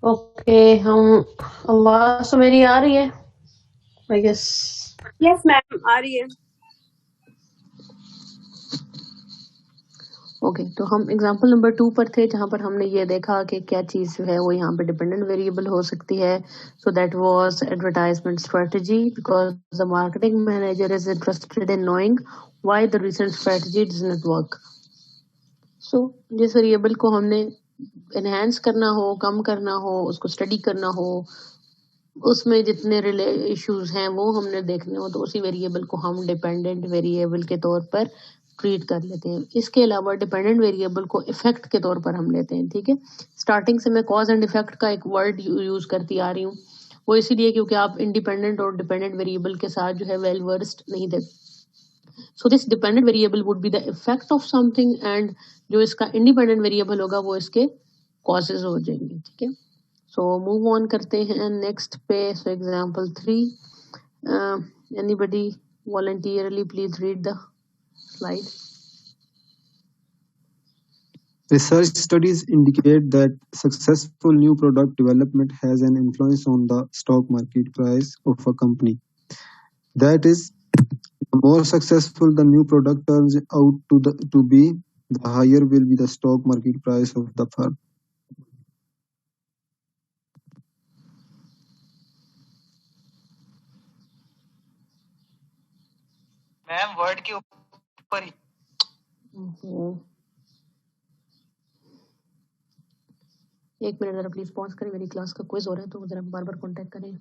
Okay, हम आवाज तो मेरी आ रही है आई गेस। यस मैम, आ रही है। ओके, तो हम एग्जांपल नंबर 2 पर थे जहां पर हमने ये देखा कि क्या चीज जो है वो यहाँ पे डिपेंडेंट वेरिएबल हो सकती है। So that was advertisement strategy because the marketing manager is interested in knowing why the recent strategy does not work. So जिस वेरिएबल को हमने एनहांस करना हो, कम करना हो, उसको स्टडी करना हो, उसमें जितने इश्यूज हैं वो हमने देखने हो, तो उसी वेरिएबल को हम डिपेंडेंट वेरिएबल के तौर पर ट्रीट कर लेते हैं। इसके अलावा डिपेंडेंट वेरिएबल को इफेक्ट के तौर पर हम लेते हैं। ठीक है, स्टार्टिंग से मैं कॉज एंड इफेक्ट का एक वर्ड यूज करती आ रही हूँ, वो इसीलिए क्योंकि आप इंडिपेंडेंट और डिपेंडेंट वेरिएबल के साथ जो है वेल वर्स्ड नहीं थे। So this dependent variable would be the effect of something and जो इसका इंडिपेंडेंट वेरिएबल होगा वो इसके कॉजेज हो जाएंगे। ठीक है, सो मूव ऑन करते हैं नेक्स्ट पे। So example 3, anybody voluntarily please read the slide. Research studies indicate that successful new product development has an influence on the stock market price of a company. That is, the more successful the new product turns out to be, the higher will be the stock market price of the firm. Ma'am word के ऊपर ही एक minute जरा please pause करें, मेरी class का quiz हो रहा है तो जरा बार बार कांटेक्ट करें।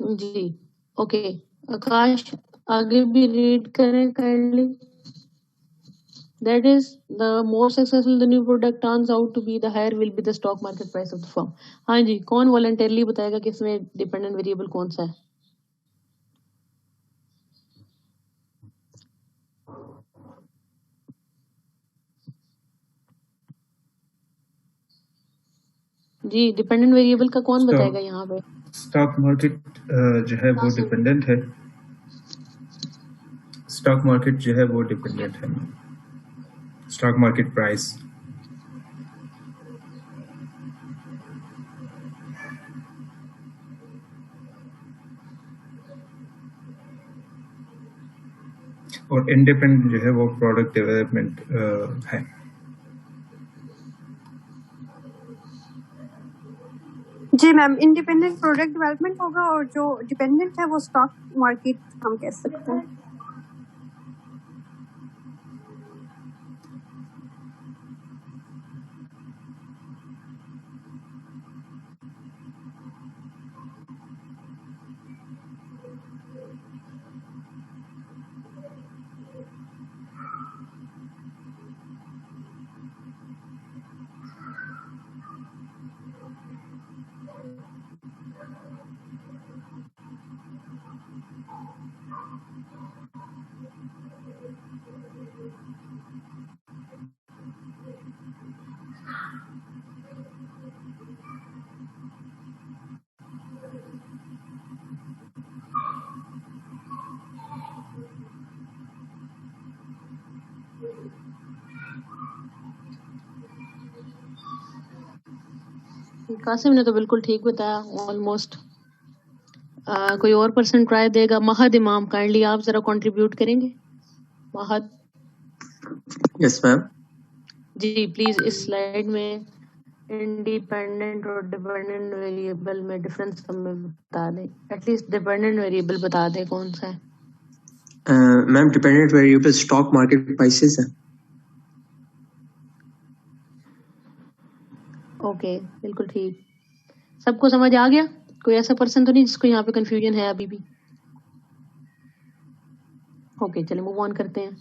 जी ओके, आकाश आगे भी रीड करें kindly. That is, the more successful the new product turns out to be, the higher will be the stock market price of the firm. हाँ जी, कौन वॉलंटियरली बताएगा कि इसमें डिपेंडेंट वेरिएबल कौन सा है? जी, डिपेंडेंट वेरिएबल का कौन बताएगा यहाँ पे? स्टॉक मार्केट जो है वो डिपेंडेंट है। स्टॉक मार्केट जो है वो डिपेंडेंट है, स्टॉक मार्केट प्राइस। और इंडिपेंडेंट जो है वो प्रोडक्ट डेवलपमेंट है। जी मैम, इंडिपेंडेंट प्रोडक्ट डेवलपमेंट होगा और जो डिपेंडेंट है वो स्टॉक मार्केट हम कह सकते हैं। कासिम ने तो बिल्कुल ठीक बताया ऑलमोस्ट। कोई और पर्सन ट्राई देगा? महद इमाम, काइंडली आप जरा कंट्रीब्यूट करेंगे। महद। Yes ma'am. जी प्लीज इस स्लाइड में इंडिपेंडेंट और डिपेंडेंट वेरिएबल में डिफरेंस हमें बता दें, एटलीस्ट डिपेंडेंट वेरिएबल बता दें कौन सा है। Ma'am dependent variable stock market prices है। ओके, बिल्कुल ठीक। सबको समझ आ गया? कोई ऐसा पर्सन तो नहीं जिसको यहाँ पे कंफ्यूजन है अभी भी? ओके, चलिए मूव ऑन करते हैं।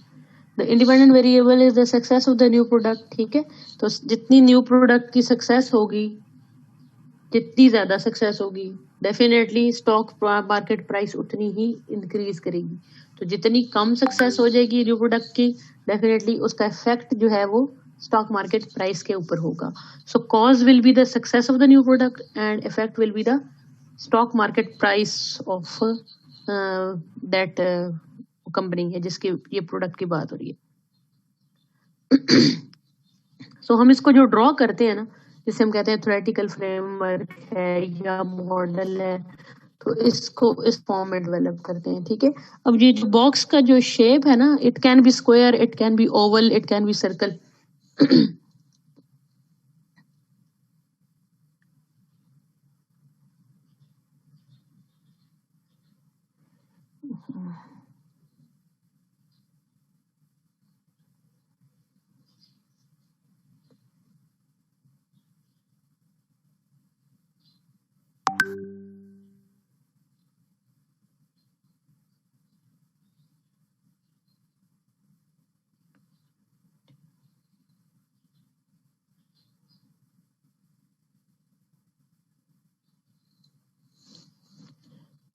The independent variable is the success of the new product. ठीक है, तो जितनी न्यू प्रोडक्ट की सक्सेस होगी, जितनी ज्यादा सक्सेस होगी, डेफिनेटली स्टॉक मार्केट प्राइस उतनी ही इंक्रीज करेगी। तो जितनी कम सक्सेस हो जाएगी न्यू प्रोडक्ट की, डेफिनेटली उसका इफेक्ट जो है वो स्टॉक मार्केट प्राइस के ऊपर होगा। So cause will be the success of the new product and effect will be the stock market price of that company है जिसकी ये प्रोडक्ट की बात हो रही है। सो हम इसको जो ड्रॉ करते हैं ना, जिसे हम कहते हैं थ्योरेटिकल फ्रेमवर्क है या मॉडल है, तो इसको इस फॉर्म में डेवलप करते हैं। ठीक है, अब ये जो बॉक्स का जो शेप है ना, it can be square, it can be oval, it can be circle.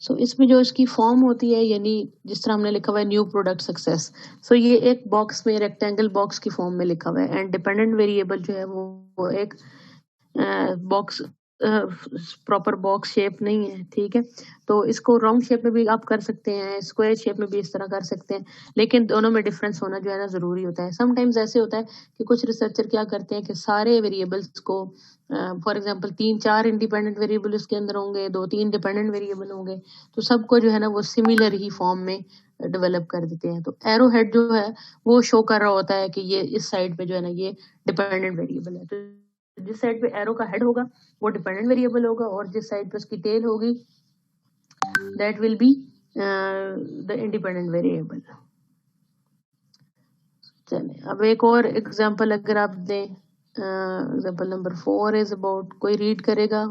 So इसमें जो इसकी फॉर्म होती है, यानी जिस तरह हमने लिखा हुआ है न्यू प्रोडक्ट सक्सेस, सो ये एक बॉक्स में, रेक्टेंगल बॉक्स की फॉर्म में लिखा हुआ है। एंड डिपेंडेंट वेरिएबल जो है वो एक बॉक्स, प्रॉपर बॉक्स शेप नहीं है। ठीक है, तो इसको राउंड शेप में भी आप कर सकते हैं, स्क्वायर शेप में भी इस तरह कर सकते हैं, लेकिन दोनों में डिफरेंस होना जो है ना जरूरी होता है। समटाइम्स ऐसे होता है कि कुछ रिसर्चर क्या करते हैं कि सारे वेरिएबल्स को, फॉर एग्जांपल 3-4 इंडिपेंडेंट वेरिएबल उसके अंदर होंगे, 2-3 डिपेंडेंट वेरिएबल होंगे, तो सबको जो है ना वो सिमिलर ही फॉर्म में डेवलप कर देते हैं। तो एरो हेड जो है वो शो कर रहा होता है कि ये इस साइड पे जो है ना ये डिपेंडेंट वेरिएबल है। तो जिस साइड पे एरो का हेड होगा वो डिपेंडेंट वेरिएबल होगा, और जिस साइड पे उसकी टेल होगी that will be the independent variable. चलिए अब एक और एग्जांपल अगर आप दें, एग्जांपल नंबर 4 इज अबाउट, कोई रीड करेगा?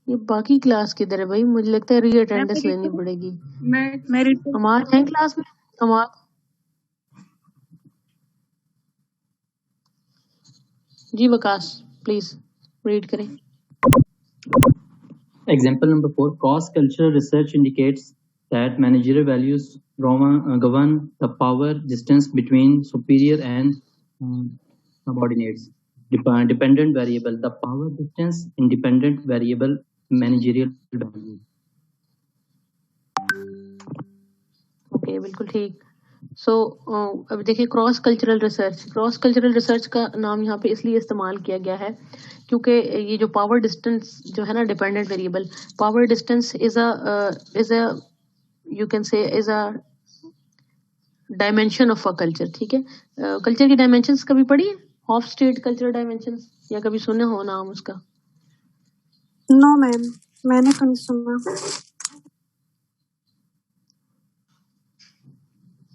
ये बाकी क्लास किधर है भाई? मुझे लगता है री अटेंडेंस लेनी पड़ेगी। मैं रीड करूं? हमार है क्लास में? हमार जी वकास प्लीज रीड करें। Example number 4, cross-cultural research indicates that managerial values govern the power distance between superior and subordinates. Dependent variable, the power distance, independent variable, managerial value. Okay, बिल्कुल ठीक। सो अब देखिए cross cultural research, cross cultural research का नाम यहाँ पे इसलिए इस्तेमाल किया गया है क्योंकि ये जो पावर डिस्टेंस जो है ना, dependent variable, power distance is a you can say is a dimension of a culture. ठीक है, कल्चर की डायमेंशंस कभी पढ़ी है? ऑफ स्टेट कल्चरल डायमेंशंस, या कभी सुने हो नाम उसका? नो मैम, मैंने तो नहीं सुना।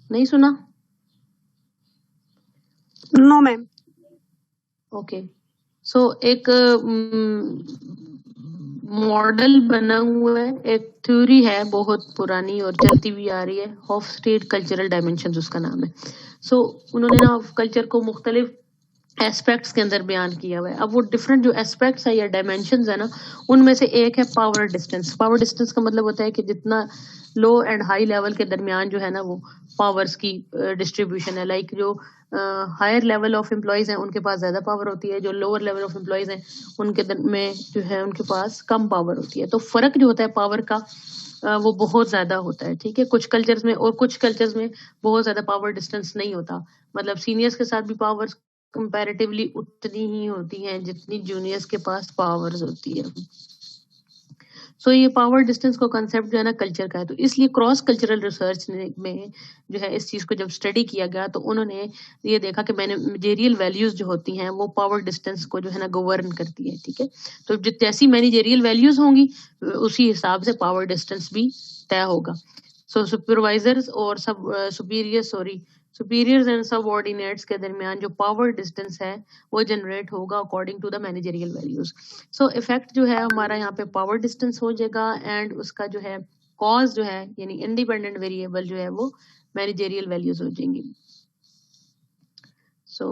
नहीं सुना? No ma'am. ओके, सो एक मॉडल बना हुआ है, एक थ्योरी है बहुत पुरानी और चलती भी आ रही है, ऑफ स्टेट कल्चरल डायमेंशंस उसका नाम है। सो उन्होंने ना कल्चर को मुख्तलिफ एस्पेक्ट्स के अंदर बयान किया हुआ है। अब वो डिफरेंट जो एस्पेक्ट्स है या डायमेंशंस है ना, उनमें से एक है पावर डिस्टेंस। पावर डिस्टेंस का मतलब होता है कि जितना लो एंड हाई लेवल के दरमियान जो है ना वो पावर्स की डिस्ट्रीब्यूशन है। लाइक जो हायर लेवल ऑफ एम्प्लॉयज हैं उनके पास ज्यादा पावर होती है, जो लोअर लेवल ऑफ एम्प्लॉयज हैं उनके में जो है उनके पास कम पावर होती है। तो फर्क जो होता है पावर का वो बहुत ज्यादा होता है। ठीक है, कुछ कल्चर्स में और कुछ कल्चर्स में बहुत ज्यादा पावर डिस्टेंस नहीं होता, मतलब सीनियर्स के साथ भी पावर्स कंपैरेटिवली उतनी ही होती हैं जितनी जूनियर्स के पास पावर्स होती है। सो ये पावर डिस्टेंस को कंसेप्ट जो है ना कल्चर का है, तो इसलिए क्रॉस कल्चरल रिसर्च में जो है इस चीज को जब स्टडी किया गया तो उन्होंने ये देखा कि मैनेजेरियल वैल्यूज जो होती हैं वो पावर डिस्टेंस को जो है ना गवर्न करती है। ठीक है, तो जैसी मैनेजेरियल वैल्यूज होंगी उसी हिसाब से पावर डिस्टेंस भी तय होगा। सो सुपरवाइजर्स और सब सुपीरियर सुपीरियर्स एंड सबऑर्डिनेट्स के दरमियान जो पावर डिस्टेंस है वो जनरेट होगा according to the managerial values. So effect जो है हमारा यहाँ पे पावर डिस्टेंस हो जाएगा एंड उसका जो है कॉज जो है यानी इंडिपेंडेंट वेरिएबल जो है वो मैनेजरियल वैल्यूज हो जाएंगी। सो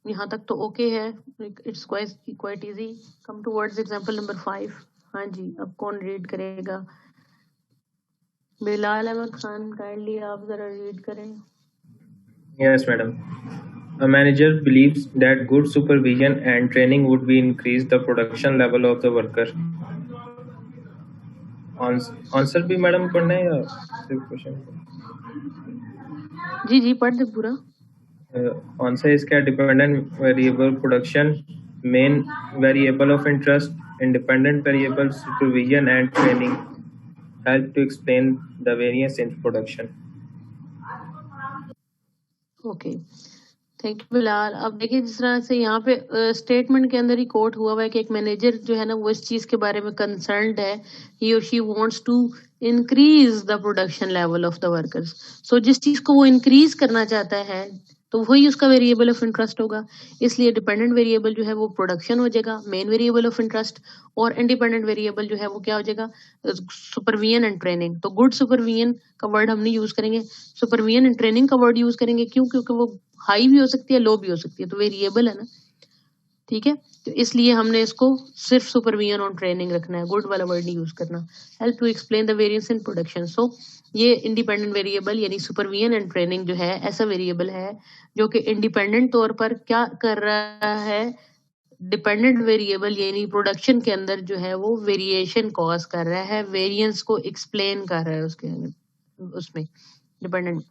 यहाँ तक तो ओके है, it's quite easy. Come towards example number 5। हाँ जी, अब कौन रीड करेगा? बिलाल अहमद खान, काइंडली आप जरा रीड करें। Yes, madam. A manager believes that good supervision and training would be increase the production level of the worker. Answer भी madam पढ़ना है या सिर्फ क्वेश्चन? जी जी पढ़ दे पूरा। आंसर इसका dependent variable production, main variable of interest, independent variable supervision and training help to explain the variance in production. Okay, thank you Bilal. अब देखिए जिस तरह से यहाँ पे स्टेटमेंट के अंदर ही कोट हुआ हुआ है कि एक मैनेजर जो है ना वो इस चीज के बारे में कंसर्न्ड है, ही और she wants to increase the production level of the workers. So जिस चीज को वो इंक्रीज करना चाहता है तो वही उसका वेरिएबल ऑफ इंटरेस्ट होगा, इसलिए डिपेंडेंट वेरिएबल जो है वो प्रोडक्शन हो जाएगा, मेन वेरिएबल ऑफ इंटरेस्ट, और इंडिपेंडेंट वेरिएबल जो है वो क्या हो जाएगा? Supervision and training. तो गुड सुपरविजन का वर्ड हम नहीं यूज करेंगे, सुपरविजन एंड ट्रेनिंग का वर्ड यूज करेंगे। क्यों? क्योंकि वो हाई भी हो सकती है, लो भी हो सकती है, तो वेरिएबल है ना, ठीक है। तो इसलिए हमने इसको सिर्फ सुपरविजन और ट्रेनिंग रखना है, गुड वाला वर्ड नहीं यूज करना। Help to explain the variance in production. So ये इंडिपेंडेंट वेरिएबल यानी सुपरविजन एंड ट्रेनिंग जो है ऐसा वेरिएबल है जो कि इंडिपेंडेंट तौर पर क्या कर रहा है? डिपेंडेंट वेरिएबल यानी प्रोडक्शन के अंदर जो है वो वेरिएशन कॉज कर रहा है, वेरिएंस को एक्सप्लेन कर रहा है उसके उसमें डिपेंडेंट।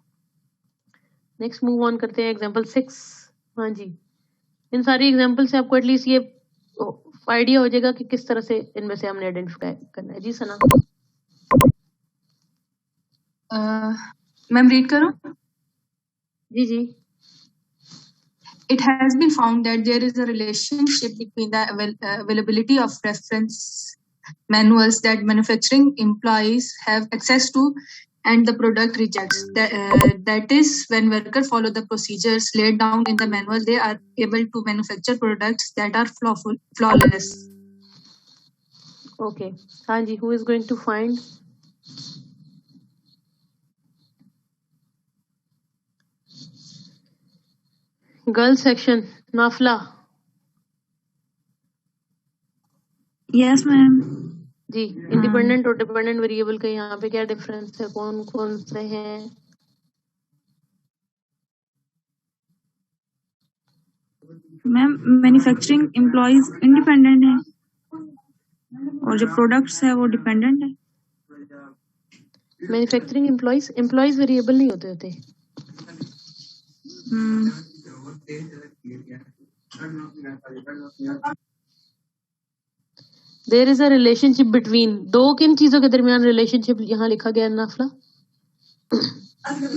नेक्स्ट मूव ऑन करते हैं एग्जांपल 6। हाँ जी, इन सारी एग्जांपल से आपको एटलीस्ट ये आइडिया हो जाएगा कि किस तरह से इनमें से हमने आइडेंटिफाई करना है। जी सना। मैम रीड करो। जी जी। It has been found that there is a relationship between the availability of reference manuals that manufacturing employees have access to and the product rejects. That is, when workers follow the procedures laid down in the manual, they are able to manufacture products that are flawless. Okay. Hanji, who is going to find? Girl section, Nafla. Yes, ma'am. Ji, independent और dependent variable का यहाँ पे क्या difference है, कौन कौन से हैं? मैम मैन्युफैक्चरिंग एम्प्लॉइज इंडिपेंडेंट है और जो प्रोडक्ट्स है वो डिपेंडेंट है। मैन्युफैक्चरिंग एम्प्लॉइज वेरिएबल नहीं होते। There is a relationship between, दो किन चीजों के दरमियान रिलेशनशिप यहाँ लिखा गया है Nafla?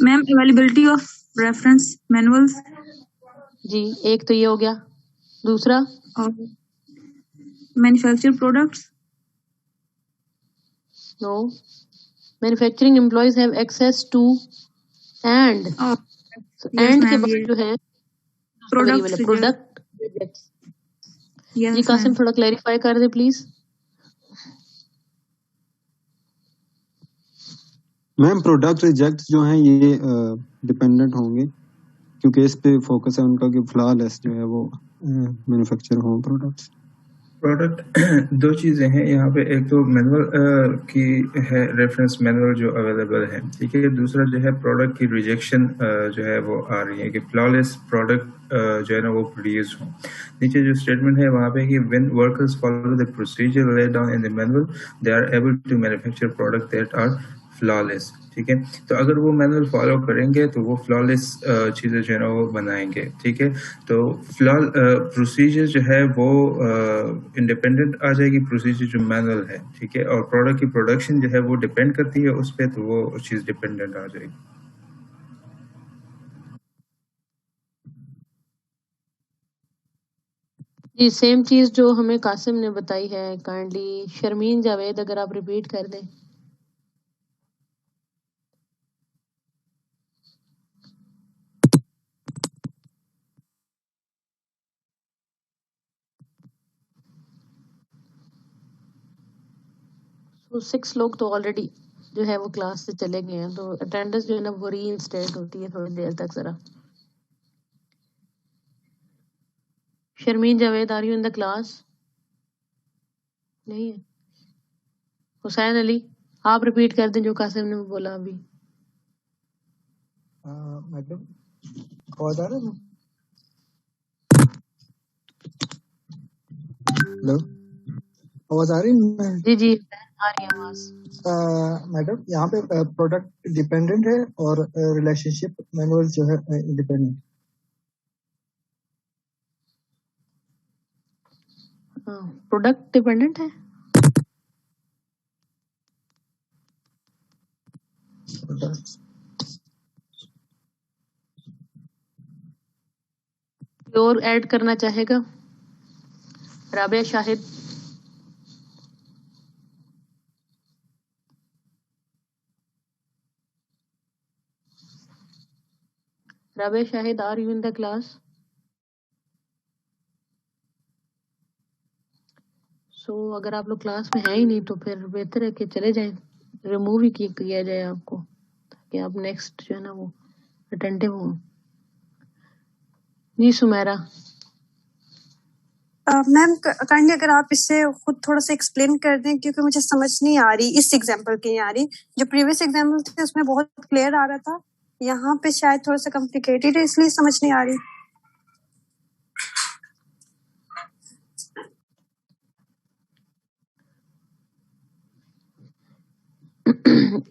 Ma'am availability of reference manuals. जी, एक तो ये हो गया, दूसरा manufacture products. No, manufacturing employees have access to and and के बाद जो है प्रोडक्ट। जी कासिम थोड़ा क्लैरिफाई कर दे प्लीज। मैम प्रोडक्ट रिजेक्ट जो हैं ये डिपेंडेंट होंगे क्योंकि इस पे फोकस है उनका कि फ्लॉलेस जो है वो मैन्युफैक्चर हो प्रोडक्ट्स। प्रोडक्ट दो चीज़ें हैं यहाँ पे, एक तो मैनुअल की है रेफरेंस मैनुअल जो अवेलेबल है, ठीक है। दूसरा जो है प्रोडक्ट की रिजेक्शन जो है वो आ रही है कि फ्लॉलेस प्रोडक्ट जो है ना वो प्रोड्यूस हो। नीचे जो स्टेटमेंट है वहाँ पे कि when workers follow the procedure laid down in the manual they are able to manufacture product that are flawless, ठीक है। तो अगर वो मैनुअल फॉलो करेंगे तो वो फ्लॉलेस चीज़ें जो है ना वो बनाएंगे, ठीक है। तो प्रोसीजर जो है वो इंडिपेंडेंट आ जाएगी प्रोसीजर जो मैनुअल है, ठीक है। और प्रोडक्ट की प्रोडक्शन जो है वो डिपेंड करती है उस पर, तो वो चीज़ डिपेंडेंट आ जाएगी। जी सेम चीज जो हमें कासिम ने बताई है, काइंडली शर्मीन जावेद अगर आप रिपीट कर दें। तो 6 लोग तो ऑलरेडी जो है वो क्लास से चले गए हैं, तो अटेंडेंस जो है ना वो रीइंस्टेट होती है थोड़ी देर तक जरा। Sharmeen Javed, are you in the class? नहीं है। हुसैन अली, आप रिपीट कर दें जो कासिम ने बोला अभी। मैडम आवाज आ रहा है? हेलो, आवाज आ रही है? जी जी आ रही है आवाज। मैडम यहाँ पे प्रोडक्ट डिपेंडेंट है और रिलेशनशिप मैनुअल जो है इंडिपेंडेंट। प्रोडक्ट डिपेंडेंट है। और ऐड करना चाहेगा? Rabia Shahid. Rabia Shahid, are you in the class? So अगर आप लोग क्लास में हैं ही नहीं तो फिर बेहतर है कि चले जाएं, रिमूव ही किया जाए आपको, ताकि आप नेक्स्ट जो है ना वो अटेंटिव हो। जी सुमेरा। मैम काइंडली अगर आप इससे खुद थोड़ा सा एक्सप्लेन कर दें, क्योंकि मुझे समझ नहीं आ रही इस एग्जांपल की, आ रही जो प्रीवियस एग्जांपल थे उसमें बहुत क्लियर आ रहा था, यहाँ पे शायद थोड़ा सा कॉम्प्लिकेटेड है इसलिए समझ नहीं आ रही।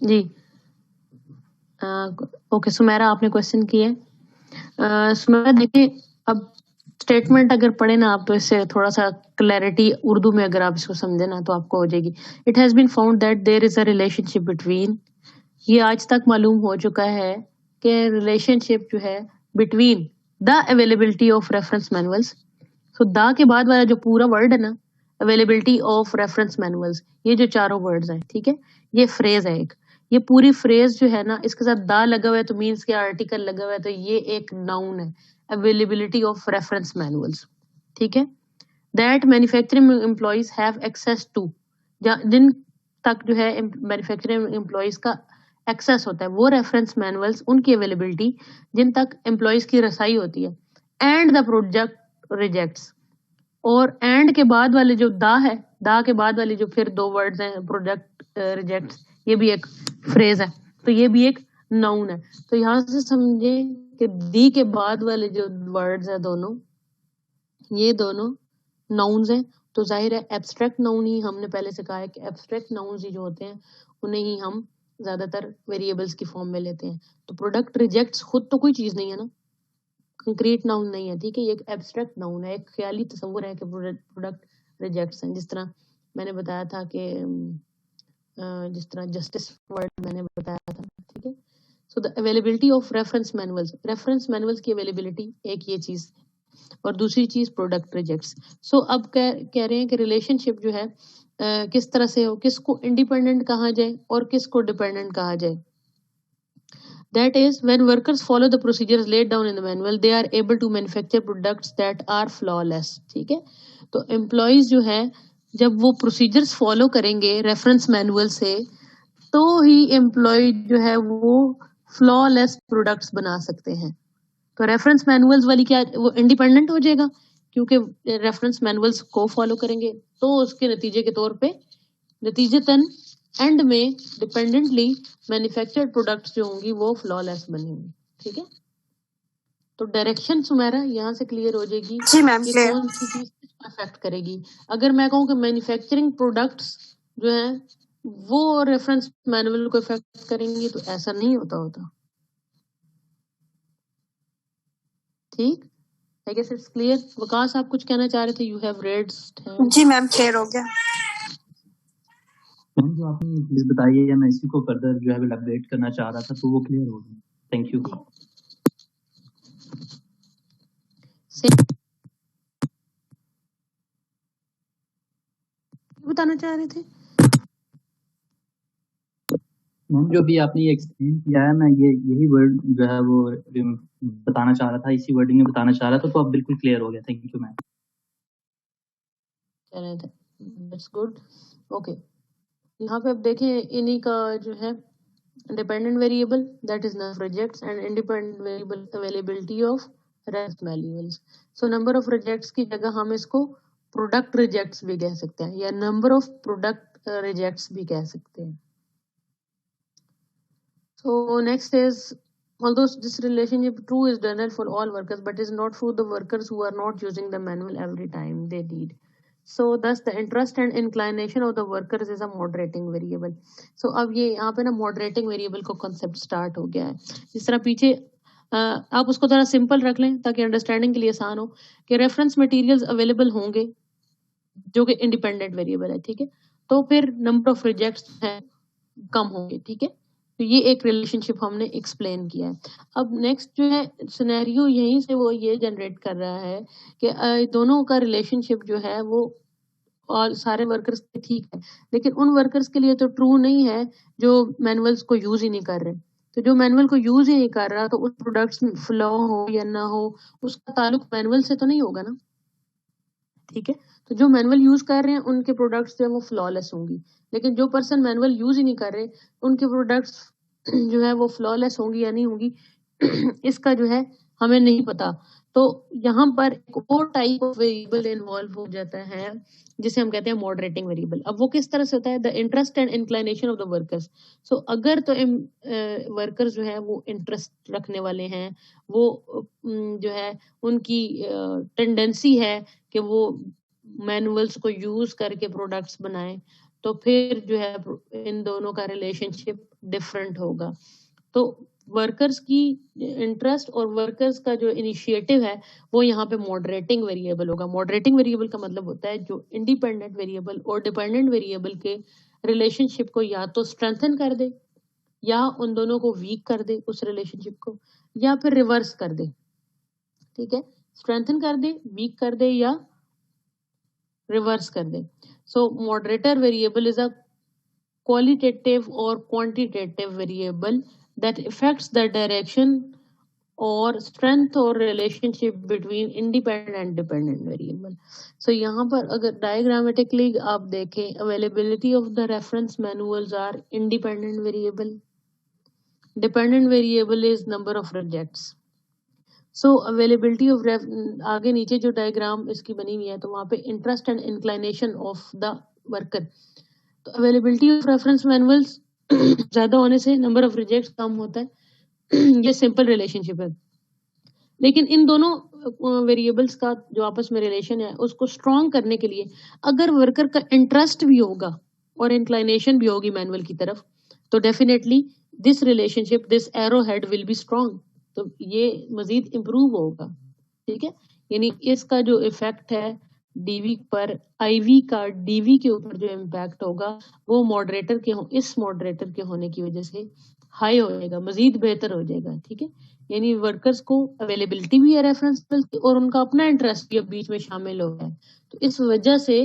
जी ओके सुमेरा, आपने क्वेश्चन किया। सुमेरा देखिए, अब स्टेटमेंट अगर पढ़े ना आप तो इससे थोड़ा सा क्लैरिटी उर्दू में अगर आप इसको समझे ना तो आपको हो जाएगी। It has been found that there is a relationship between, ये आज तक मालूम हो चुका है कि रिलेशनशिप जो है between the availability of reference manuals. So the के बाद वाला जो पूरा वर्ड है ना, अवेलेबिलिटी ऑफ रेफरेंस मैनुअल्स, ये जो चारों वर्ड्स हैं, ठीक है, ये फ्रेज है एक। ये पूरी फ्रेज जो है ना इसके साथ द लगा हुआ है तो मीन्स के आर्टिकल लगा हुआ है, तो ये एक नाउन है, अवेलेबिलिटी ऑफ रेफरेंस मैनुअल्स, ठीक है। That manufacturing employees have access to, जिन तक जो है मैन्युफैक्चरिंग एम्प्लॉइज का एक्सेस होता है वो रेफरेंस मैनुअल्स, उनकी अवेलेबिलिटी जिन तक एम्प्लॉइज की रसाई होती है। एंड द प्रोजेक्ट रिजेक्ट्स, और एंड के बाद वाले जो दा है, दा के बाद वाले जो फिर दो वर्ड्स हैं प्रोजेक्ट रिजेक्ट्स, ये भी एक फ्रेज है, तो ये भी एक नाउन है। तो यहाँ से समझे कि दी के बाद वाले जो वर्ड्स है दोनों, ये दोनों नाउन्स हैं। तो जाहिर है एब्स्ट्रैक्ट नाउन ही, हमने पहले से कहा है कि एब्स्ट्रैक्ट नाउन्स ही जो होते हैं उन्हें ही हम ज्यादातर वेरिएबल्स की फॉर्म में लेते हैं। तो प्रोडक्ट रिजेक्ट्स खुद तो कोई चीज नहीं है ना, कंक्रीट नाउन नहीं है, ठीक है, ये एक एब्स्ट्रैक्ट नाउन है, एक ख्याली तस्वुर है कि प्रोडक्ट रिजेक्ट्स हैं। जिस तरह मैंने बताया था कि जिस तरह जस्टिस वर्ड मैंने बताया था, ठीक है। So the availability of reference manuals, reference manuals की अवेलेबिलिटी एक ये चीज, और दूसरी चीज प्रोडक्ट रिजेक्ट्स। सो अब कह रहे हैं कि रिलेशनशिप जो है किस तरह से हो, किसको इंडिपेंडेंट कहा जाए और किसको डिपेंडेंट कहा जाए। That is, when workers follow the procedures laid down in the manual, they are able to manufacture products that are flawless, ठीक है। तो एम्प्लॉइज जो है जब वो प्रोसीजर्स फॉलो करेंगे रेफरेंस मैनुअल से, तो ही एम्प्लॉय जो है वो फ्लॉलेस प्रोडक्ट्स बना सकते हैं। तो रेफरेंस मैनुअल्स वाली क्या, वो इंडिपेंडेंट हो जाएगा क्योंकि रेफरेंस मैनुअल्स को फॉलो करेंगे, तो उसके नतीजे के तौर पे नतीजतन एंड में डिपेंडेंटली मैन्युफैक्चर्ड प्रोडक्ट्स जो होंगी वो फ्लॉलेस बनेंगी, ठीक है। तो डायरेक्शन सुमेरा यहाँ से क्लियर हो जाएगी जी मैम, कि क्लियर। कौन सी चीज अफेक्ट करेगी। अगर मैं कहूँ कि मैन्युफैक्चरिंग प्रोडक्ट्स जो है वो रेफरेंस मैनुअल को इफेक्ट करेंगी, तो ऐसा नहीं होता। ठीक, I guess it's clear. Vikas आप कुछ कहना चाह रहे थे, यू हैव रेज्ड हैंड। जी मैम, क्लियर हो गया। मैम जो आपने प्लीज बताइए, या मैं इसी को फर्दर जो है एलैबोरेट करना चाह रहा था, तो वो क्लियर हो गया, थैंक यू। बताना चाह रहे थे मैम जो भी आपने एक्सप्लेन किया है, मैं यही वर्ड जो है वो बताना चाह रहा था, इसी वर्डिंग में बताना चाह रहा था, तो अब बिल्कुल क्लियर हो गया, thank you ma'am. That's good, okay. यहाँ पे अब देखें इन्हीं का जो है dependent variable that is number of rejects and independent variable availability of rest manuals. So number of rejects की जगह हम इसको प्रोडक्ट रिजेक्ट्स भी कह सकते हैं या नंबर ऑफ प्रोडक्ट रिजेक्ट्स भी कह सकते हैं। So next is, although this relationship true is general for all workers, but is not for the workers who are not using the manual every time they need. So thus the interest and inclination of the workers is a moderating variable. So अब ये यहाँ पे ना moderating variable को concept start हो गया है। जिस तरह पीछे आप उसको थोड़ा simple रख लें ताकि understanding के लिए आसान हो कि reference materials available होंगे जो कि independent variable है, ठीक है, तो फिर number of rejects है कम होंगे, ठीक है। तो ये एक रिलेशनशिप हमने एक्सप्लेन किया है। अब नेक्स्ट जो है सिनेरियो यहीं से वो ये जनरेट कर रहा है कि दोनों का रिलेशनशिप जो है वो और सारे वर्कर्स के ठीक है, लेकिन उन वर्कर्स के लिए तो ट्रू नहीं है जो मैनुअल्स को यूज ही नहीं कर रहे। तो जो मैनुअल को यूज ही नहीं कर रहा तो उस प्रोडक्ट्स में फ्लॉ हो या ना हो उसका ताल्लुक मैनुअल से तो नहीं होगा ना, ठीक है। तो जो मैनुअल यूज कर रहे हैं उनके प्रोडक्ट्स जो है वो फ्लॉलेस होंगी, लेकिन जो पर्सन मैनुअल यूज ही नहीं कर रहे उनके प्रोडक्ट्स जो है वो फ्लॉलेस होंगी या नहीं होंगी इसका जो है हमें नहीं पता। तो यहाँ पर एक और टाइप ऑफ वेरिएबल इन्वॉल्व हो जाता है जिसे हम कहते हैं मॉडरेटिंग वेरिएबल। अब वो किस तरह से होता है, the interest and inclination of the workers. So अगर तो वर्कर्स जो है वो इंटरेस्ट रखने वाले हैं, वो जो है उनकी टेंडेंसी है कि वो मैनुअल्स को यूज करके प्रोडक्ट्स बनाएं, तो फिर जो है इन दोनों का रिलेशनशिप डिफरेंट होगा। तो वर्कर्स की इंटरेस्ट और वर्कर्स का जो इनिशिएटिव है वो यहाँ पे मॉडरेटिंग वेरिएबल होगा। मॉडरेटिंग वेरिएबल का मतलब होता है जो इंडिपेंडेंट वेरिएबल और डिपेंडेंट वेरिएबल के रिलेशनशिप को या तो स्ट्रेंथन कर दे या उन दोनों को वीक कर दे उस रिलेशनशिप को, या फिर रिवर्स कर दे, ठीक है, स्ट्रेंथन कर दे, वीक कर दे या रिवर्स कर दे। So moderator variable is a qualitative or quantitative variable that affects the direction or strength or relationship between independent and dependent variable. So यहाँ पर अगर diagrammatically आप देखें, availability of the reference manuals are independent variable. Dependent variable is number of rejects. So availability of आगे नीचे जो diagram इसकी बनी हुई है तो वहाँ पे interest and inclination of the worker। तो अवेलेबिलिटी ऑफ रेफरेंस मैनुअल्स ज्यादा होने से नंबर ऑफ रिजेक्ट्स कम होता है ये सिंपल रिलेशनशिप है। लेकिन इन दोनों वेरिएबल्स का जो आपस में रिलेशन है उसको स्ट्रॉन्ग करने के लिए अगर वर्कर का इंटरेस्ट भी होगा और इंक्लाइनेशन भी होगी मैनुअल की तरफ, तो definitely this relationship, this arrow head will be strong, तो ये मजीद इम्प्रूव होगा, ठीक है। यानी इसका जो इफेक्ट है डीवी पर, आईवी का डीवी के ऊपर जो इम्पैक्ट होगा वो मॉडरेटर के इस मॉडरेटर के होने की वजह से हाई हो जाएगा, मजीद बेहतर हो जाएगा, ठीक है। यानी वर्कर्स को अवेलेबिलिटी भी है रेफरेंस की और उनका अपना इंटरेस्ट भी बीच में शामिल हो गया है, तो इस वजह से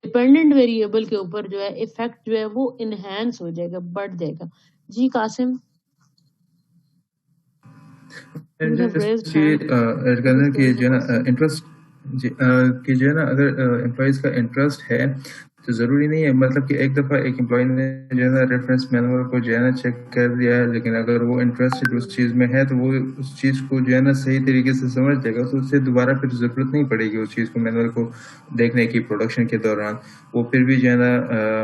डिपेंडेंट वेरिएबल के ऊपर जो है इफेक्ट जो है वो इनहेंस हो जाएगा, बढ़ जाएगा। जी कासिम, इंटरेस्ट जी कि जो है ना अगर एम्प्लॉइज का इंटरेस्ट है तो ज़रूरी नहीं है, मतलब कि एक दफ़ा एक एम्प्लॉय ने जो है ना रेफरेंस मैनुअल को जो है ना चेक कर दिया है, लेकिन अगर वो इंटरेस्टेड उस चीज़ में है तो वो उस चीज़ को जो है ना सही तरीके से समझ जाएगा, तो उससे दोबारा फिर ज़रूरत नहीं पड़ेगी उस चीज़ को मैनुअल को देखने की प्रोडक्शन के दौरान। वो फिर भी जो है ना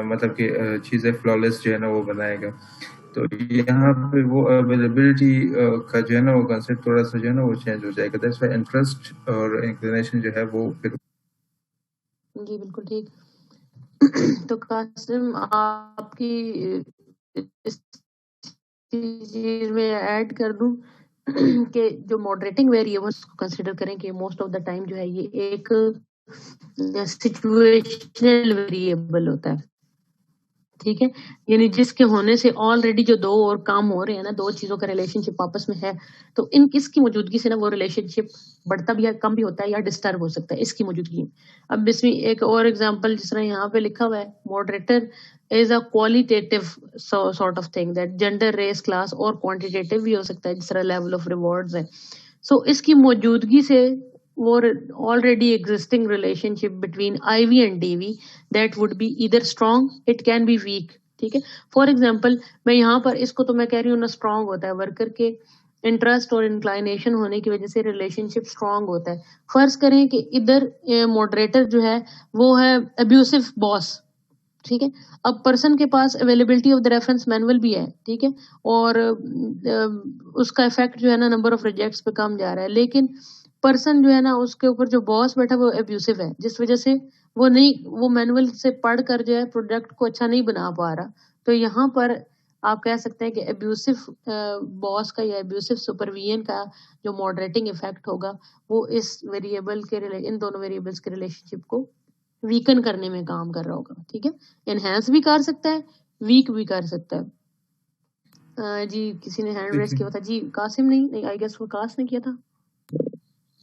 मतलब कि चीज़ें फ्लॉलेस जो है ना वो बनाएगा। तो यहाँ पे वो अवेलेबिलिटी का जो है ना वो कंसेप्ट थोड़ा सा जो है ना वो चेंज हो जाएगा। दैट्स व्हाई इंटरेस्ट और इंक्लिनेशन जो है वो फिर जी बिल्कुल ठीक। तो कासिम आपकी इस चीज में ऐड कर दूं कि जो मॉडरेटिंग वेरिएबल्स को कंसीडर करें कि मोस्ट ऑफ द टाइम जो है ये एक सिचुएशनल वेरिएबल होता है, ठीक है। यानी जिसके होने से ऑलरेडी जो दो और काम हो रहे हैं ना, दो चीजों का रिलेशनशिप आपस में है, तो इन किसकी मौजूदगी से ना वो रिलेशनशिप बढ़ता भी या कम भी होता है या डिस्टर्ब हो सकता है इसकी मौजूदगी। अब इसमें एक और एग्जांपल जिस तरह यहाँ पे लिखा हुआ है, moderator is a qualitative sort of thing that gender, race, class और क्वांटिटेटिव भी हो सकता है जिस तरह लेवल ऑफ रिवॉर्ड्स है। सो इसकी मौजूदगी से or already existing relationship between IV and DV that would be either strong, it can be weak, ठीक है। फॉर एग्जाम्पल मैं यहाँ पर इसको तो मैं कह रही हूँ ना स्ट्रांग होता है, वर्कर के इंटरेस्ट और इंक्लाइनेशन होने की वजह से रिलेशनशिप स्ट्रांग होता है। फर्ज करें कि इधर मॉडरेटर जो है वो है अब्यूसिव बॉस, ठीक है। अब पर्सन के पास availability of the reference manual भी है, ठीक है, और उसका इफेक्ट जो है ना नंबर ऑफ रिजेक्ट्स पे कम जा रहा है, लेकिन पर्सन जो है ना उसके ऊपर जो बॉस बैठा वो अब्यूसिव है, जिस वजह से वो मैनुअल से पढ़ कर जो है प्रोडक्ट को अच्छा नहीं बना पा रहा। तो यहाँ पर आप कह सकते हैं कि अब्यूसिव बॉस का या अब्यूसिव सुपरविजन का जो मॉडरेटिंग इफेक्ट होगा वो इस वेरिएबल के इन दोनों वेरिएबल्स के रिलेशनशिप को वीकन करने में काम कर रहा होगा, ठीक है। एनहेंस भी कर सकता है, वीक भी कर सकता है। जी किसी ने हैंड रेस किया था जी, कासिम नहीं आई गेस वो कास ने किया था।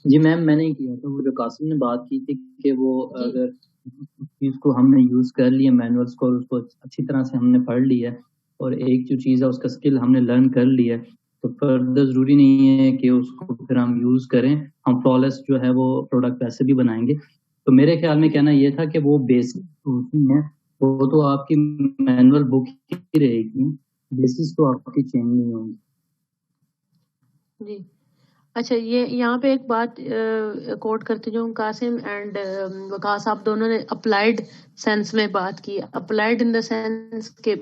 जी मैम मैंने ही किया था, वो जो कासिम ने बात की थी कि वो अगर चीज को हमने यूज कर लिया मैनुअल्स को और उसको अच्छी तरह से हमने पढ़ लिया और एक जो चीज है उसका स्किल हमने लर्न कर लिया, तो फर्दर जरूरी नहीं है कि उसको फिर हम यूज करें, हम फ्लॉलेस जो है वो प्रोडक्ट ऐसे भी बनाएंगे। तो मेरे ख्याल में कहना ये था कि वो बेसिक होती है वो तो आपकी मैनुअल बुक ही रहेगी, बेसिस तो आपकी चेंज नहीं होगी। जी अच्छा, ये यहाँ पे एक बात कोट करते जो कासिम एंड वकास आप दोनों ने अप्लाइड सेंस में बात की। अप्लाइड इन द सेंस के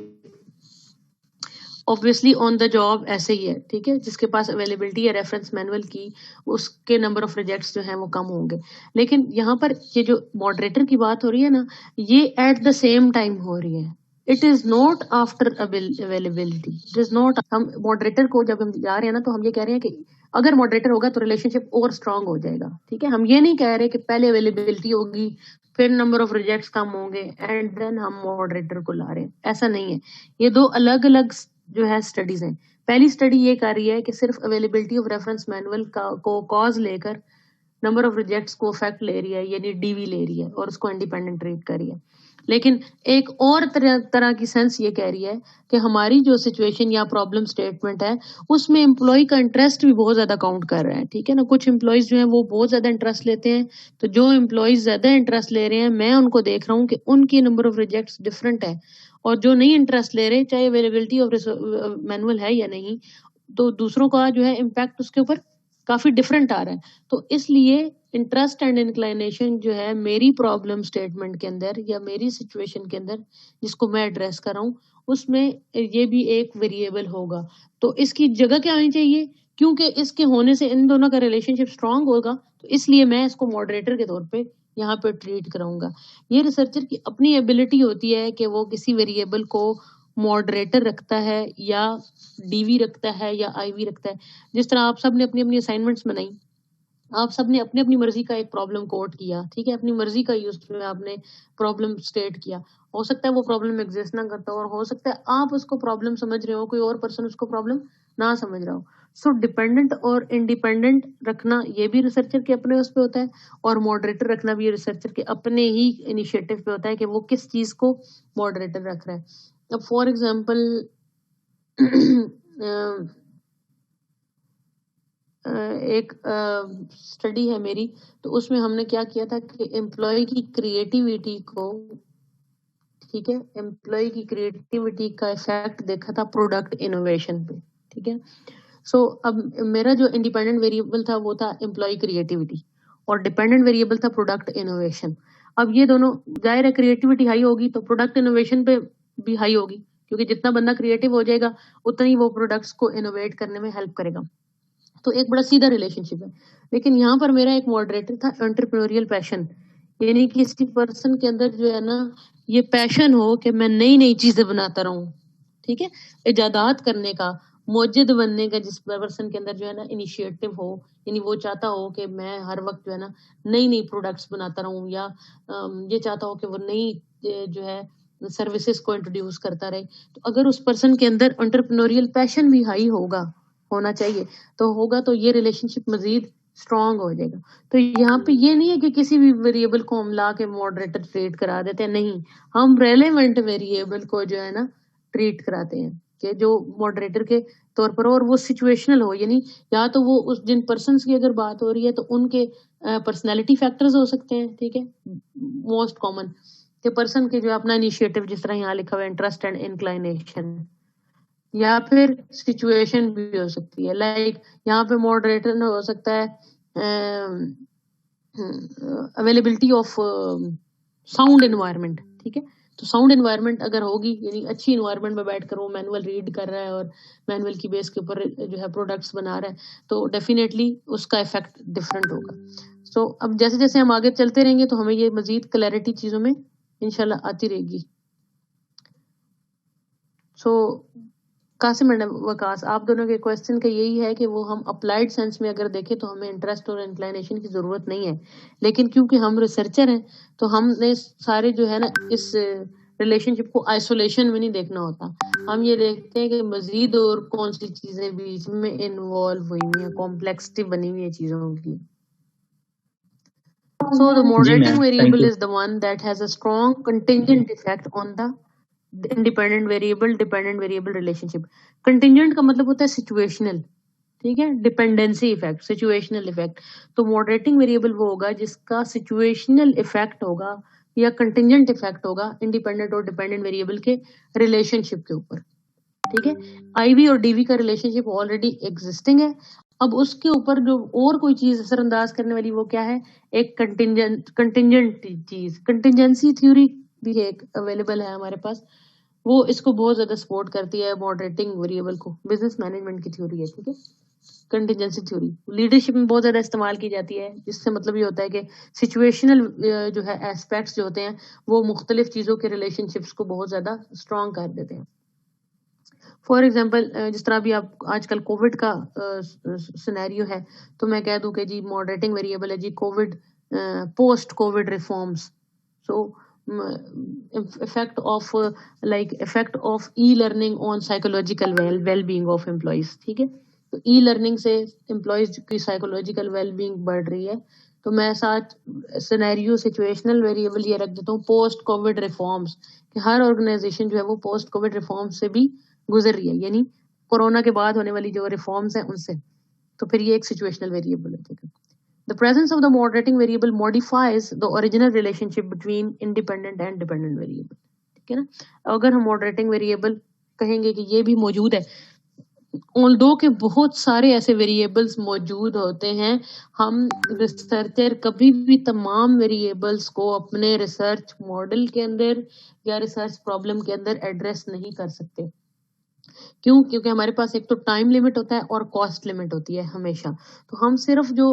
ऑब्वियसली ऑन द जॉब ऐसे ही है, ठीक है, जिसके पास अवेलेबिलिटी है रेफरेंस मैनुअल की उसके नंबर ऑफ रिजेक्ट्स जो हैं वो कम होंगे। लेकिन यहाँ पर ये जो मॉडरेटर की बात हो रही है ना, ये एट द सेम टाइम हो रही है, it is not after availability, it is not. हम मॉडरेटर को जब हम जा रहे हैं ना तो हम ये कह रहे हैं कि अगर मॉडरेटर होगा तो रिलेशनशिप और स्ट्रांग हो जाएगा, ठीक है। हम ये नहीं कह रहे कि पहले अवेलेबिलिटी होगी फिर नंबर ऑफ रिजेक्ट्स कम होंगे एंड देन हम मॉडरेटर को ला रहे हैं, ऐसा नहीं है। ये दो अलग अलग जो है स्टडीज हैं। पहली स्टडी ये कर रही है कि सिर्फ अवेलेबिलिटी ऑफ रेफरेंस मैनुअल को कॉज लेकर नंबर ऑफ रिजेक्ट्स को इफेक्ट ले रही है, यानी डीवी ले रही है और उसको इंडिपेंडेंट ट्रीट कर रही है। लेकिन एक और तरह की सेंस ये कह रही है कि हमारी जो सिचुएशन या प्रॉब्लम स्टेटमेंट है उसमें एम्प्लॉय का इंटरेस्ट भी बहुत ज्यादा काउंट कर रहा है, ठीक है ना। कुछ एम्प्लॉयज जो है वो बहुत ज्यादा इंटरेस्ट लेते हैं, तो जो एम्प्लॉयज ज्यादा इंटरेस्ट ले रहे हैं मैं उनको देख रहा हूँ कि उनकी नंबर ऑफ रिजेक्ट्स डिफरेंट है, और जो नहीं इंटरेस्ट ले रहे चाहे अवेलेबिलिटी ऑफ मैनुअल है या नहीं, तो दूसरों का जो है इम्पैक्ट उसके ऊपर काफी डिफरेंट आ रहा है। तो इसलिए इंटरेस्ट एंड इंक्लाइनेशन जो है मेरी प्रॉब्लम स्टेटमेंट के अंदर या मेरी सिचुएशन के अंदर जिसको मैं एड्रेस कर रहा हूँ उसमें ये भी एक वेरिएबल होगा। तो इसकी जगह क्या होनी चाहिए, क्योंकि इसके होने से इन दोनों का रिलेशनशिप स्ट्रांग होगा, तो इसलिए मैं इसको मॉडरेटर के तौर पे यहाँ पे ट्रीट कराऊंगा। ये रिसर्चर की अपनी एबिलिटी होती है कि वो किसी वेरिएबल को मॉडरेटर रखता है या डीवी रखता है या आईवी रखता है। जिस तरह आप सब ने अपनी अपनी असाइनमेंट्स बनाई, आप सब ने अपनी अपनी मर्जी का एक प्रॉब्लम कोट किया, ठीक है, अपनी मर्जी का यूज में आपने प्रॉब्लम स्टेट किया। हो सकता है वो प्रॉब्लम एग्जिस्ट ना करता हो और हो सकता है आप उसको प्रॉब्लम समझ रहे हो, कोई और पर्सन उसको प्रॉब्लम ना समझ रहा हो। सो डिपेंडेंट और इंडिपेंडेंट रखना ये भी रिसर्चर के अपने उस पे होता है, और मॉडरेटर रखना भी रिसर्चर के अपने ही इनिशिएटिव पे होता है कि वो किस चीज को मॉडरेटर रख रहा है। अब फॉर एग्जाम्पल एक स्टडी है मेरी, तो उसमें हमने क्या किया था कि एम्प्लॉय की क्रिएटिविटी को, ठीक है, एम्प्लॉय की क्रिएटिविटी का इफेक्ट देखा था प्रोडक्ट इनोवेशन पे, ठीक है। सो अब मेरा जो इंडिपेंडेंट वेरिएबल था वो था एम्प्लॉय क्रिएटिविटी और डिपेंडेंट वेरिएबल था प्रोडक्ट इनोवेशन। अब ये दोनों जाहिर है क्रिएटिविटी हाई होगी तो प्रोडक्ट इनोवेशन पे भी हाई होगी, क्योंकि जितना बंदा क्रिएटिव हो जाएगा उतना ही वो प्रोडक्ट्स को इनोवेट करने में हेल्प करेगा। तो एक बड़ा सीधा रिलेशनशिप है। लेकिन यहाँ पर मेरा एक मॉडरेटर था एंटरप्रेन्योरियल पैशन, यानी किसी पर्सन के अंदर जो है ना ये पैशन हो कि मैं नई नई चीजें बनाता रहूं, ठीक है, इजादात करने का, मौजूद बनने का, जिस पर्सन के अंदर जो है ना इनिशिएटिव हो, यानी वो चाहता हो कि मैं हर वक्त जो है ना नई नई प्रोडक्ट्स बनाता रहूं, या ये चाहता हो कि वो नई जो है सर्विसेज को इंट्रोड्यूस करता रहे। तो अगर उस पर्सन के अंदर एंटरप्रेन्योरियल पैशन भी हाई होना चाहिए तो होगा, तो ये रिलेशनशिप मजीद स्ट्रांग हो जाएगा। तो यहाँ पे ये नहीं है कि किसी भी वेरिएबल को हम ला के मॉडरेटर ट्रीट करा देते हैं, नहीं, हम रेलेवेंट वेरिएबल को जो है ना ट्रीट कराते हैं कि जो मॉडरेटर के तौर पर, और वो सिचुएशनल हो, यानी या तो वो उस जिन पर्सन्स की अगर बात हो रही है तो उनके पर्सनैलिटी फैक्टर्स हो सकते हैं, ठीक है, मोस्ट कॉमन कि कि पर्सन के जो अपना इनिशिएटिव, जिस तरह यहाँ लिखा हुआ है इंटरेस्ट एंड इंक्लाइनेशन, या फिर सिचुएशन भी हो सकती है, लाइक यहाँ पे मॉडरेटर हो सकता है अवेलेबिलिटी ऑफ साउंड एनवायरनमेंट, ठीक है। तो साउंड एनवायरनमेंट अगर होगी, यानी अच्छी एनवायरनमेंट में बैठकर वो मैनुअल रीड कर रहा है और मैनुअल की बेस के ऊपर जो है प्रोडक्ट्स बना रहा है, तो डेफिनेटली उसका इफेक्ट डिफरेंट होगा। सो अब जैसे जैसे हम आगे चलते रहेंगे तो हमें ये मजीद क्लैरिटी चीजों में इंशाल्लाह आती रहेगी। सो कासिम एंड वकास, आप दोनों के क्वेश्चन का यही है कि वो हम अप्लाइड सेंस में अगर देखें तो हमें इंटरेस्ट और इंक्लाइनेशन की जरूरत नहीं है, लेकिन क्योंकि हम रिसर्चर हैं तो हमने सारे जो है ना इस रिलेशनशिप को आइसोलेशन में नहीं देखना होता। हम ये देखते हैं कि मजीद और कौन सी चीजें बीच में इन्वॉल्व हुई हुई हैं, कॉम्प्लेक्सिटी बनी हुई है चीजों की। So the जी moderating ma'am, thank variable you. is the one that has a strong contingent effect on the independent variable relationship. Contingent का मतलब होता है situational, ठीक है, डिपेंडेंसी इफेक्ट, सिचुएशनल इफेक्ट। तो मॉडरेटिंग वेरिएबल वो होगा जिसका सिचुएशनल इफेक्ट होगा या कंटिंजेंट इफेक्ट होगा इंडिपेंडेंट और डिपेंडेंट वेरिएबल के रिलेशनशिप के ऊपर, ठीक है। आईवी और डीवी का रिलेशनशिप ऑलरेडी एग्जिस्टिंग है, अब उसके ऊपर जो और कोई चीज असरअंदाज करने वाली वो क्या है, एक कंटिंजेंट चीज। कंटिंजेंसी थ्योरी भी एक अवेलेबल है हमारे पास, वो इसको बहुत ज्यादा सपोर्ट करती है मॉडरेटिंग वेरिएबल को, बिजनेस मैनेजमेंट की थ्योरी है, ठीक है। कंटिंजेंसी थ्योरी लीडरशिप में बहुत ज्यादा इस्तेमाल की जाती है, जिससे मतलब ये होता है कि सिचुएशनल जो है एस्पेक्ट्स जो होते हैं वो मुख्तलिफ चीजों के रिलेशनशिप्स को बहुत ज्यादा स्ट्रॉन्ग कर देते हैं। फॉर एग्जाम्पल जिस तरह भी आप आजकल कोविड का सिनेरियो है, तो मैं कह दूं कि जी मॉडरेटिंग वेरिएबल है जी COVID, post COVID reforms. So effect of e learning on psychological well being of employees, ठीक है। तो ई लर्निंग से एम्प्लॉइज की साइकोलॉजिकल वेल बीइंग बढ़ रही है, तो मैं साथ सिनेरियो सिचुएशनल वेरिएबल ये रख देता हूँ पोस्ट कोविड रिफॉर्म्स, कि हर ऑर्गेनाइजेशन जो है वो पोस्ट कोविड रिफॉर्म से भी गुजर रही है, यानी कोरोना के बाद होने वाली जो रिफॉर्म्स हैं उनसे। तो फिर ये एक सिचुएशनल वेरिएबल है, ठीक है। The presence of the moderating variable modifies the original relationship between independent and dependent variable, ठीक है ना। अगर हम moderating variable कहेंगे कि ये भी मौजूद है, ऑल्दो के बहुत सारे ऐसे वेरिएबल्स मौजूद होते हैं, हम रिसर्चर कभी भी तमाम वेरिएबल्स को अपने रिसर्च मॉडल के अंदर या रिसर्च प्रॉब्लम के अंदर एड्रेस नहीं कर सकते। क्यों? क्योंकि हमारे पास एक तो टाइम लिमिट होता है और कॉस्ट लिमिट होती है हमेशा। तो हम सिर्फ जो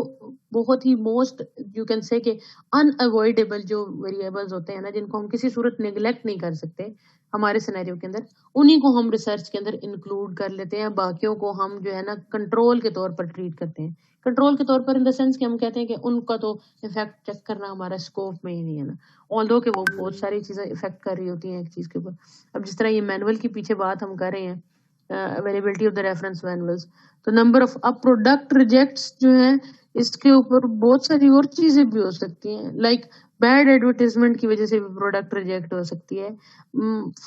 बहुत ही मोस्ट यू कैन से कि अनअवॉइडेबल जो वेरिएबल्स होते हैं ना, जिनको हम किसी सूरत नेग्लेक्ट नहीं कर सकते हमारे सिनेरियो के अंदर, उन्हीं को हम रिसर्च के अंदर इंक्लूड कर लेते हैं। बाकियों को हम जो है ना कंट्रोल के तौर पर ट्रीट करते हैं। कंट्रोल के तौर पर इन द सेंस कि हम कहते हैं कि उनका तो इफेक्ट चेक करना हमारा स्कोप में ही नहीं है ना, ऑल्दो कि वो बहुत सारी चीजें इफेक्ट कर रही होती हैं एक चीज के ऊपर। अब जिस तरह ये मैनुअल की पीछे बात हम कर रहे हैं, availability of the reference manuals, तो नंबर ऑफ अब प्रोडक्ट रिजेक्ट्स जो है इसके ऊपर बहुत सारी और चीजें भी हो सकती हैं, लाइक बैड एडवर्टाइजमेंट की वजह से भी प्रोडक्ट रिजेक्ट हो सकती है।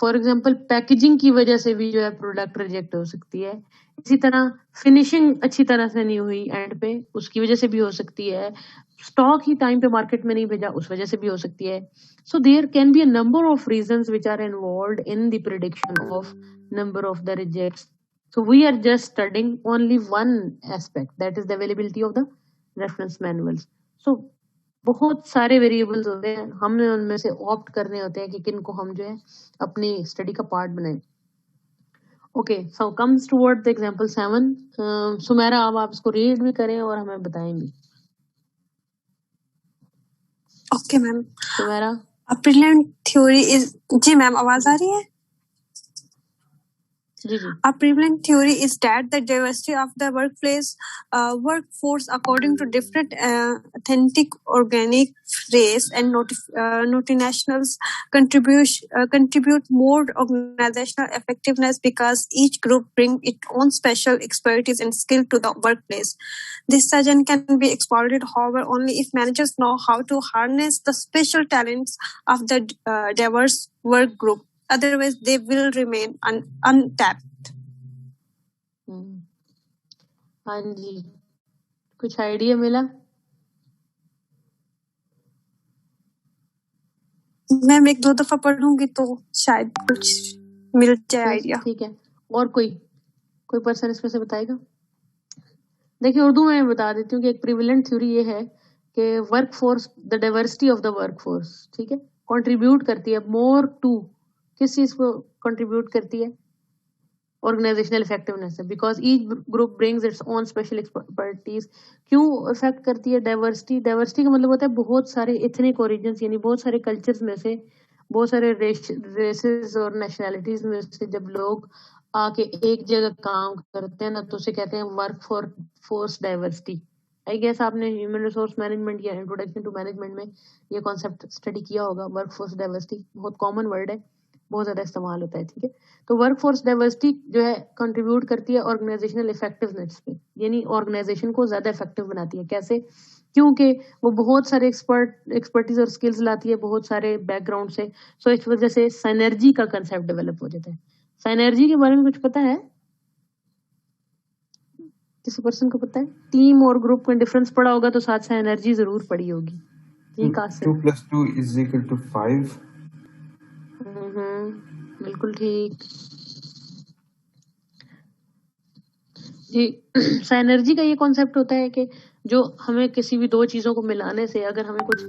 फॉर एग्जांपल पैकेजिंग की वजह से भी जो है प्रोडक्ट रिजेक्ट हो सकती है। इसी तरह फिनिशिंग अच्छी तरह से नहीं हुई एंड पे, उसकी वजह से भी हो सकती है। स्टॉक ही टाइम पे मार्केट में नहीं भेजा, उस वजह से भी हो सकती है। So there can be a number of reasons which are involved in the prediction of number of the rejects. So we are just studying only one aspect, that is the availability of the reference manuals. So बहुत सारे variables होते हैं, हमने उनमें से opt करने होते हैं कि किन को हम जो है अपनी स्टडी का पार्ट बनाएं। Okay, so comes toward the example 7। Sumera, अब आप इसको रीड भी करें और हमें बताएंगी। Okay ma'am. Sumera, preliminary theory is, जी मैम आवाज आ रही है? A prevalent theory is that the diversity of the workforce according to different ethnic, organic, race, and multinationals contribute more organizational effectiveness because each group brings its own special expertise and skill to the workplace. This suggestion can be exploited, however, only if managers know how to harness the special talents of the diverse work group. Otherwise, they will remain untapped. हाँ जी, कुछ idea मिला? Ma'am एक दो दफा पढ़ूंगी तो शायद कुछ मिल जाए आइडिया। ठीक है, और कोई पर्सन इसमें से बताएगा? देखिए उर्दू में मैं बता देती हूँ कि एक प्रिविलेंट थ्योरी ये है कि work force, the diversity of the work force, ठीक है, कंट्रीब्यूट करती है मोर टू, किस चीज को कंट्रीब्यूट करती है? ऑर्गेनाइजेशनल इफेक्टिवनेस है, because each group brings its own special expertise. क्यों इफेक्ट करती है? डाइवर्सिटी का मतलब होता है बहुत सारे एथनिक ओरिजिन्स, यानी बहुत सारे कल्चर्स में से, बहुत सारे रेसेस और नेशनैलिटीज में से जब लोग आके एक जगह काम करते हैं ना, तो उसे कहते हैं work force diversity. I guess आपने ह्यूमन रिसोर्स मैनेजमेंट या इंट्रोडक्शन टू मैनेजमेंट में ये कॉन्सेप्ट स्टडी किया होगा। वर्क फोर्स डाइवर्सिटी बहुत कॉमन वर्ड है, बहुत ज्यादा इस्तेमाल होता है, ठीक है। तो वर्क फोर्स डाइवर्सिटी जो है कंट्रीब्यूट करती है ऑर्गेनाइजेशनल इफेक्टिवनेस पे, यानी ऑर्गेनाइजेशन को ज्यादा इफेक्टिव बनाती है। कैसे? क्योंकि वो बहुत सारे एक्सपर्टीज और स्किल्स लाती है बहुत सारे बैकग्राउंड से। सो इस वजह से साइनर्जी का कंसेप्ट डेवलप हो जाता है। साइनर्जी के बारे में कुछ पता है? किसी पर्सन को पता है? टीम और ग्रुप का डिफरेंस पड़ा होगा तो साथ साइनर्जी जरूर पड़ी होगी। जी कासिम। 2 + 2 = 5। बिल्कुल ठीक जी। साइनर्जी का ये कॉन्सेप्ट होता है कि जो हमें किसी भी दो चीजों को मिलाने से अगर हमें कुछ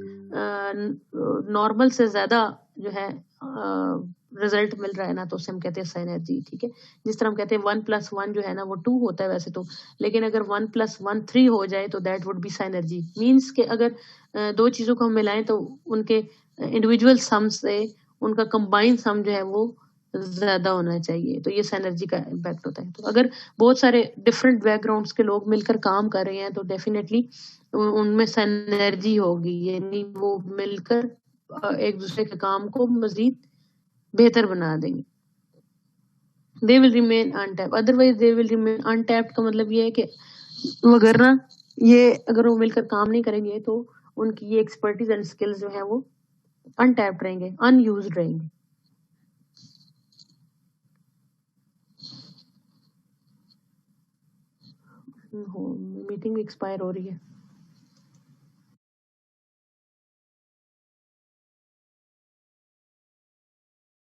नॉर्मल से ज्यादा जो है रिजल्ट मिल रहा है ना, तो उसे हम कहते हैं साइनर्जी, ठीक है। जिस तरह हम कहते हैं 1 + 1 जो है ना वो 2 होता है वैसे तो, लेकिन अगर 1 + 1 3 हो जाए तो that would be synergy. Means के अगर दो चीजों को हम मिलाएं तो उनके इंडिविजुअल सम से उनका कंबाइंड सम जो है वो ज्यादा होना चाहिए, तो ये साइनर्जी का इम्पैक्ट होता है। तो अगर बहुत सारे डिफरेंट बैकग्राउंड्स के लोग मिलकर काम कर रहे हैं तो डेफिनेटली उनमें साइनर्जी होगी, यानी वो मिलकर एक दूसरे के काम को मजीद बेहतर बना देंगे। They will remain untapped, otherwise they will remain untapped का मतलब ये है कि वगरना ये अगर वो मिलकर काम नहीं करेंगे तो उनकी ये एक्सपर्टीज एंड स्किल्स जो है वो अनटैप्ड रहेंगे, अनयूज्ड रहेंगे। मीटिंग एक्सपायर हो रही है।